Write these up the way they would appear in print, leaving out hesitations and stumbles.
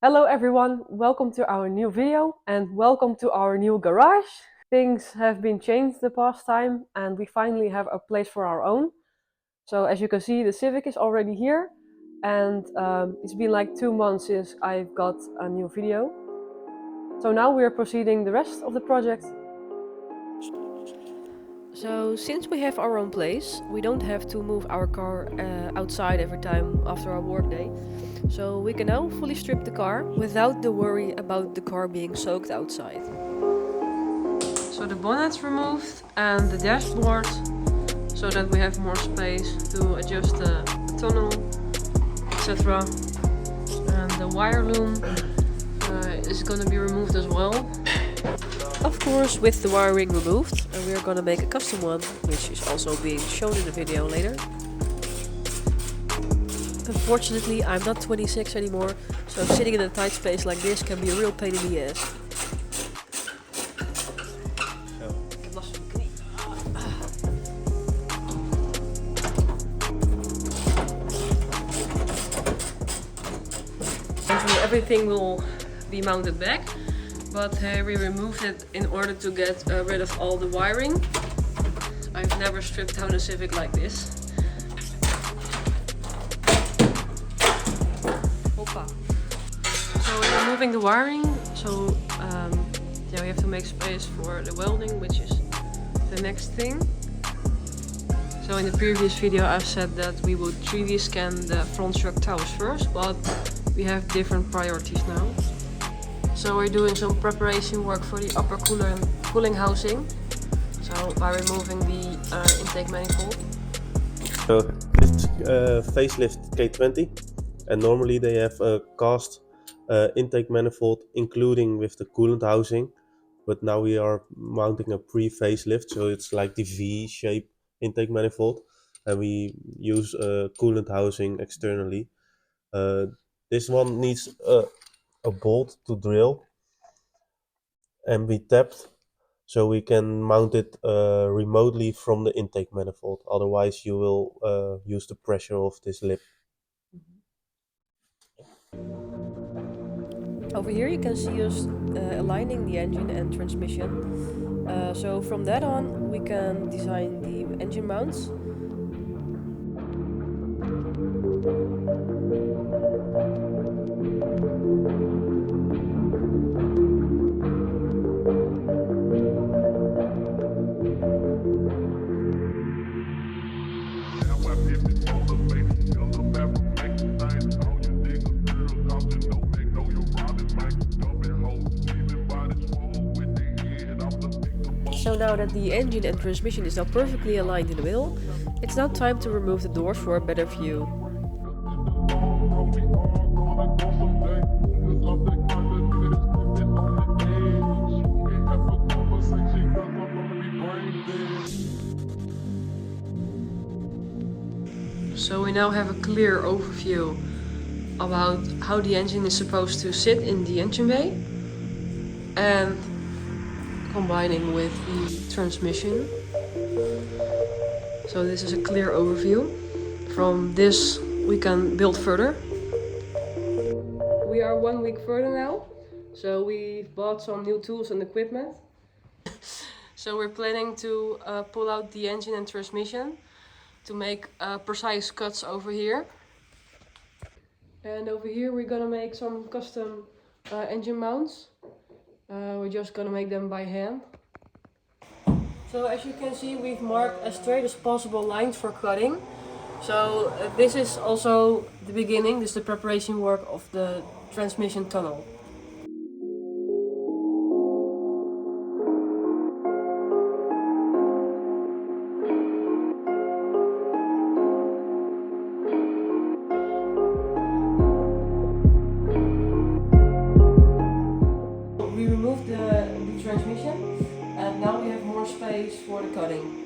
Hello everyone, welcome to our new video and welcome to our new garage. Things have been changed the past time and we finally have a place for our own. So as you can see, the Civic is already here and it's been like 2 months since I've got a new video. So now we are proceeding the rest of the project. So since we have our own place, we don't have to move our car outside every time after our workday. So we can now fully strip the car without the worry about the car being soaked outside. So the bonnet's removed and the dashboard, so that we have more space to adjust the tunnel, etc. And the wire loom is going to be removed as well. Of course, with the wiring removed, and we are gonna make a custom one, which is also being shown in the video later. Unfortunately, I'm not 26 anymore, so sitting in a tight space like this can be a real pain in the ass. Eventually everything will be mounted back. But we removed it in order to get rid of all the wiring. I've never stripped down a Civic like this. Hoppa. So we're removing the wiring. So yeah, we have to make space for the welding, which is the next thing. So in the previous video I've said that we would 3D scan the front truck towers first, but we have different priorities now. So we're doing some preparation work for the upper cooling housing. So by removing the intake manifold. So this is facelift K20, and normally they have a cast intake manifold including with the coolant housing, but now we are mounting a pre-facelift, so it's like the V-shape intake manifold, and we use a coolant housing externally. This one needs a bolt to drill and be tapped, so we can mount it remotely from the intake manifold. Otherwise you will use the pressure of this lip. Over here you can see us aligning the engine and transmission. So from that on we can design the engine mounts. So now that the engine and transmission is now perfectly aligned in the middle, it's now time to remove the doors for a better view. So we now have a clear overview about how the engine is supposed to sit in the engine bay and combining with the transmission. So this is a clear overview. From this we can build further. We are 1 week further now, so we've bought some new tools and equipment. So we're planning to pull out the engine and transmission to make precise cuts over here. And over here we're gonna make some custom engine mounts. We're just gonna make them by hand. So as you can see, we've marked as straight as possible lines for cutting. So this is also the beginning, this is the preparation work of the transmission tunnel. We removed the transmission and now we have more space for the cutting.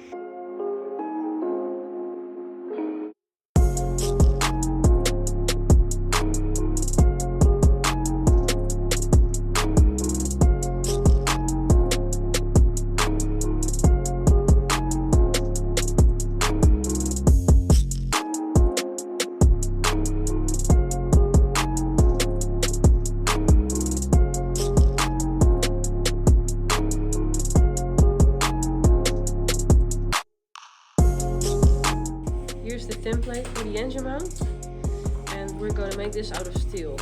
engine mount, and we're gonna make this out of steel.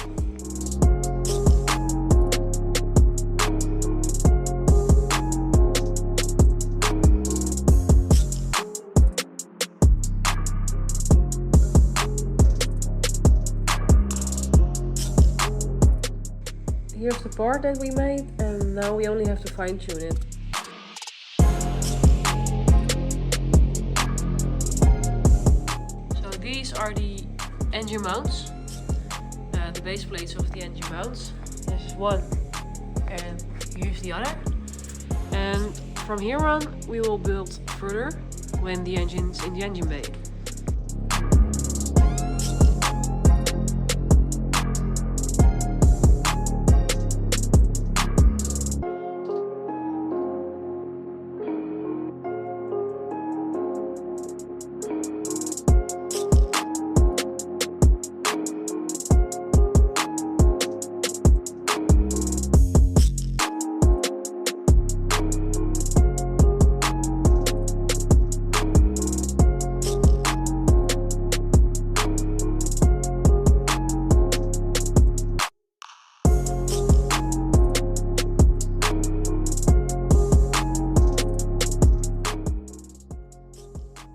Here's the part that we made, and now we only have to fine-tune it. So these are the engine mounts, the base plates of the engine mounts. This is one, and here's the other. And from here on, we will build further when the engine's in the engine bay.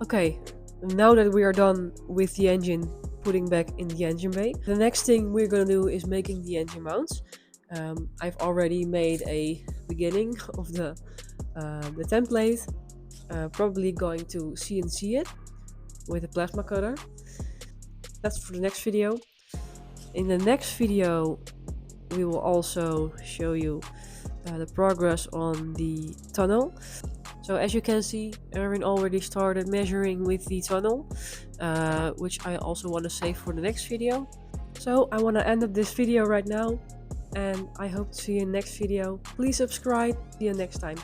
Okay, now that we are done with the engine putting back in the engine bay, the next thing we're gonna do is making the engine mounts. I've already made a beginning of the template, probably going to CNC it with a plasma cutter. That's for the next video. In the next video, we will also show you the progress on the tunnel. So as you can see, Erwin already started measuring with the tunnel, which I also want to save for the next video. So I want to end up this video right now, and I hope to see you in the next video. Please subscribe. See you next time.